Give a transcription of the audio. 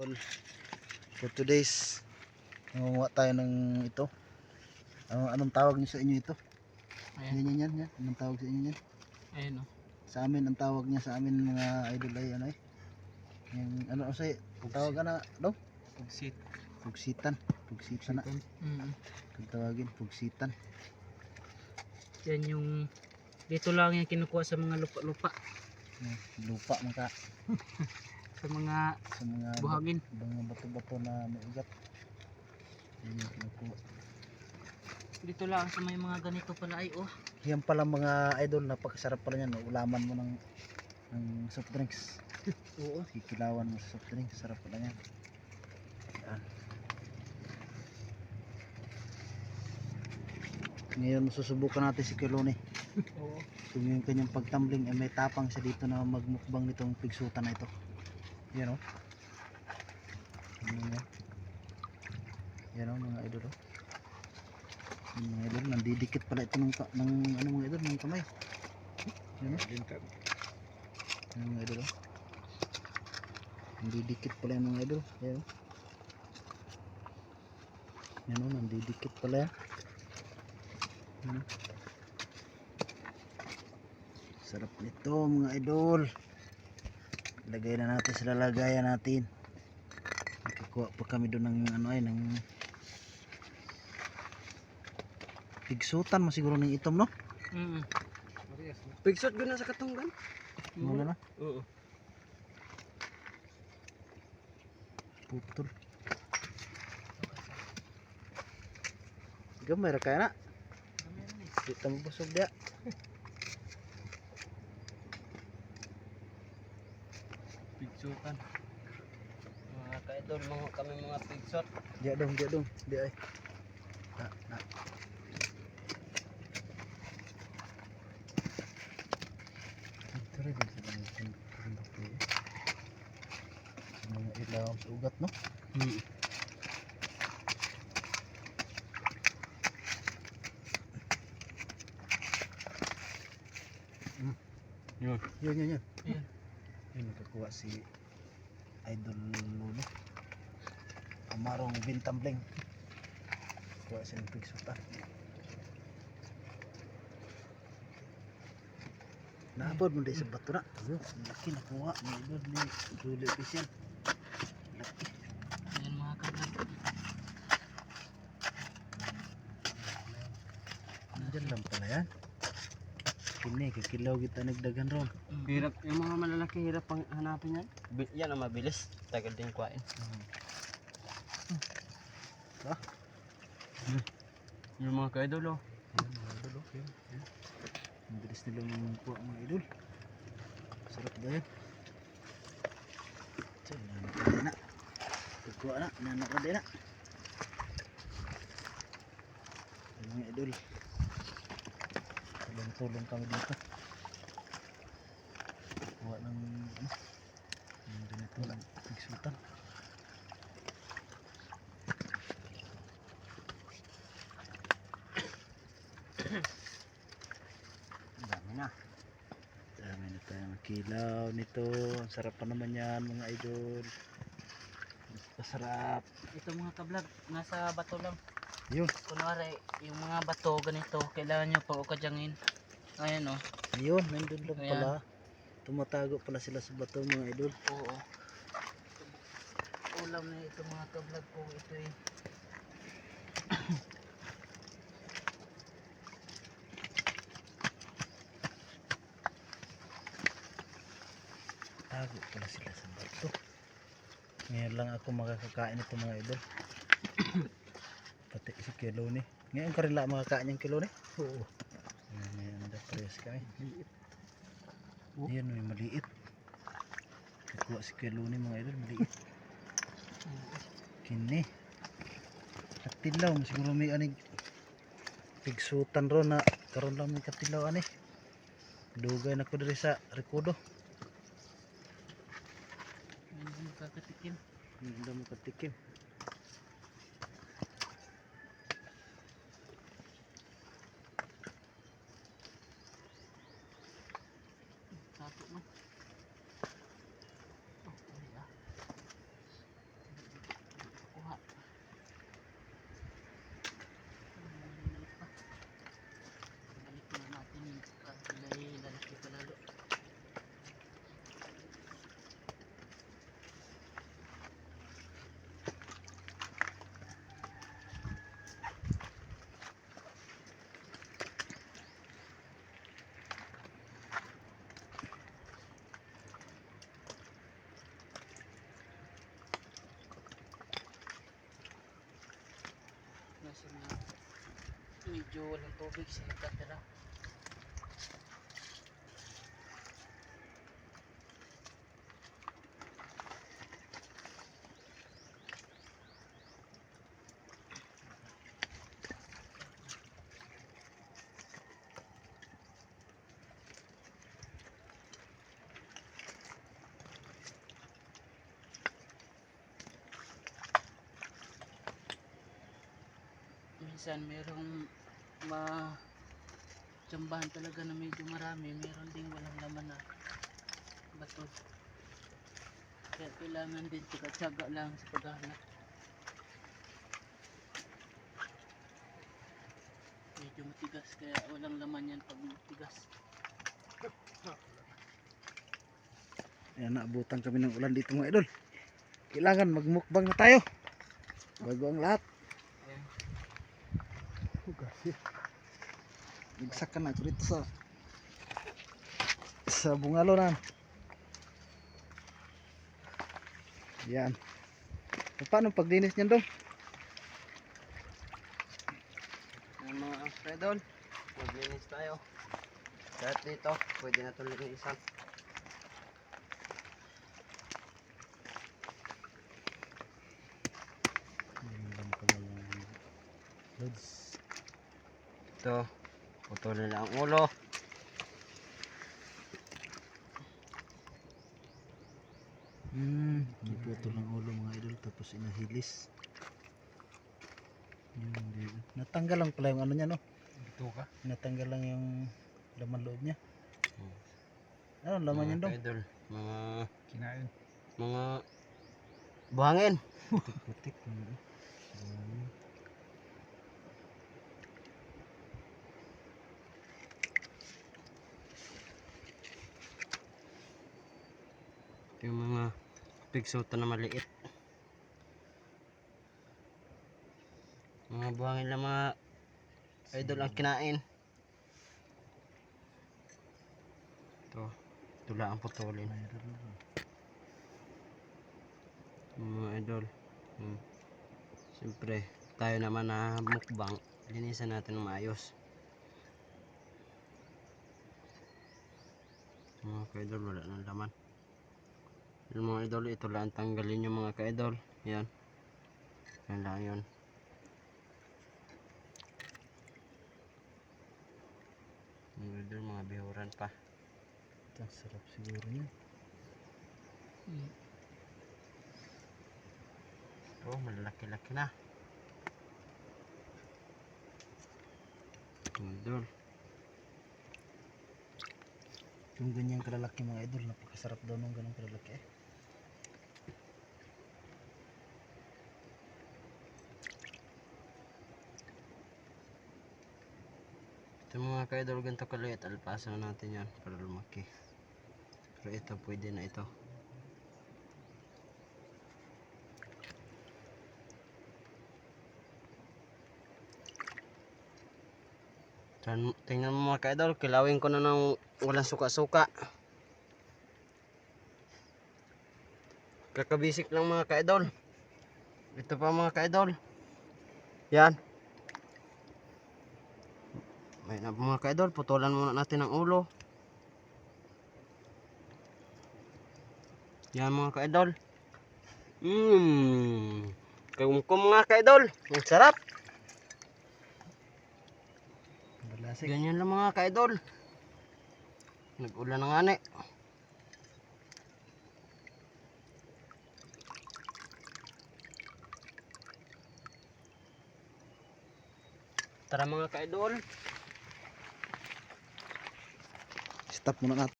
For today's nangunguha tayo ng ito. Anong tawag niyo sa inyo ito? Ayan. Yan. Anong tawag sa inyo yan? Ayan o. Sa amin ang tawag niya sa amin mga idol ay ano eh. Yung ano say tawag na daw? Pugsit. Pugsitan na. Kung tawagin pugsitan. Yan yung dito lang yung kinukuha sa mga lupa-lupa. Lupa maka Sa mga buhangin. mga bato-bato na may ugat. Yan yung kinukuha. Dito lang sa may mga ganito pala ay oh. Yan pala mga idol, napakasarap pala yan. Ulaman mo ng soft drinks. Oo. Kikilawan mo sa soft drinks, sarap pala yan. Yan. Ngayon susubukan natin si Kiloni. Oo. Kung yung kanyang pagtumbling ay may tapang siya dito na magmukbang nitong pigsutan na ito. Yan o. Yan o mga idol o. Yung mga idol, nandidikit pala ito ng ano mga idol, ng kamay. Yan o. Yan mga idol o. Nandidikit pala yung mga idol. Yan o. Yan o, nandidikit pala yan. Yan o. Sarap nito mga idol. Lagay na natin sa lalagayan natin. Nakakuha pa kami doon ng ano ay ng pigsutan mo siguro ng itom no? Pigsot guna sa katunggan. Wala na? Oo. Putol. Gamay ra kaya na. Dito mo busog dia. Pigsotan. Mga kaidol, kami mga pigsot. Dia dong. Dia ay. Na. Ito rin sa mga ilaw sa ugat no? Yun. Yan. Ayan. Yun nakakuha si Idol Lolo. Amarong Bintambleng. Kuha siya ng pigsutan. Naabot mo din sa bato na. Laki nakuha ni Idol ni Lolo Official. Laki. Ayan mga kablog. Nandyan lang pala yan. Kini, kikilaw kita nagdagan ron. Hirap, yung mga malalaki hirap pang hanapin yan. Yan ang mabilis. Tagal din kuhain. Yung mga ka-idol oh. Ayan, mga idol, okay. Ayan. Ang bilis nila mangkuha mga idol. Sarap ba yan? So, nanak ka din na. Kukuha na, nanak ka din na. Ayan, mga idol. Tulong kami dito. Kuha ng ganito lang. Pigsutan. Dami na tayong kilaw nito. Ang sarap pa naman yan mga idol. Masarap. Ito mga kablog, nasa bato lang. Yun. Kunwari, yung mga bato ganito, kailangan nyo pang ukadyangin. Ayan o. Ayun, nandun lang Ayan. pala. Tumatago pala sila sa bato mga idol. Oo. Ulam na ito mga kablog po. Ito eh. Tago pala sila sa bato. Ngayon lang ako makakakain ito mga idol. Pati si Kiloni. Ngayon ka rin lang makakain yung Kiloni? Oo. Ngayon na press kami. Ayan may maliit. Kukuha si Kiloni mga idol, maliit. Kini. Katilaw, siguro may anig pigsutan ron na karon lang may katilaw ani. Dugay na ko diri sa Recodo. Hindi mo kakatikim. Hindi mo katikim. Sato mo. sa mga medyo walang tubig sa katira. Minsan merong tsambahan talaga na medyo marami, meron ding walang laman na bato. Kaya kailangan din tsaga-tsaga lang sa paghahanap. Medyo matigas kaya walang laman yan pag matigas. Ayan, naabutan kami ng ulan dito mga idol. Kailangan magmukbang na tayo bago ang lahat. Ayan. Kasi nagsakan ako dito sa bungalunan. Yan. E, paano paglinis niyan dong? Yung mga idol, maglinis tayo. Kahit dito, pwede na ito linisan. Ito, putulin lang ang ulo. Naputol ng ulo mga idol tapos inahilis. Natanggal lang pala yung ano niya, no? Ito ka? Natanggal lang yung laman loob niya. Ano laman niya dong? Idol, Kinain. mga buhangin. Putik-putik. Yung mga pigsutan na maliit. Mga buhangin lang mga idol ang kinain. Ito lang ang putulin. Mga idol. Siyempre, tayo naman na mukbang, linisan natin ng maayos. Mga ka-idol, wala nang laman. Yung mga idol, ito lang tanggalin yung mga ka-idol. Yan. Yan lang yun. Mga idol, mga bihuran pa. Ito, sarap siguro niya. Oh, malalaki-laki na. Mga idol. Yung ganyan kalalaki mga idol, napakasarap daw nung ganun kalalaki. Ito mga ka-idol, ganito kaliit. Alpasan natin yan para lumaki. Pero ito, pwede na ito. Tingnan mo mga ka-idol, kilawin ko na ng walang suka-suka. Kakabisik lang mga ka-idol. Ito pa mga ka-idol. Yan. May na mga ka-idol, putulan muna natin ang ulo. Yan mga ka-idol. Kumkum mga ka-idol. Ang sarap. Malasik. Ganyan lang mga ka-idol. Nag-ulan na nga ni. Tara mga ka-idol. Stop muna natin.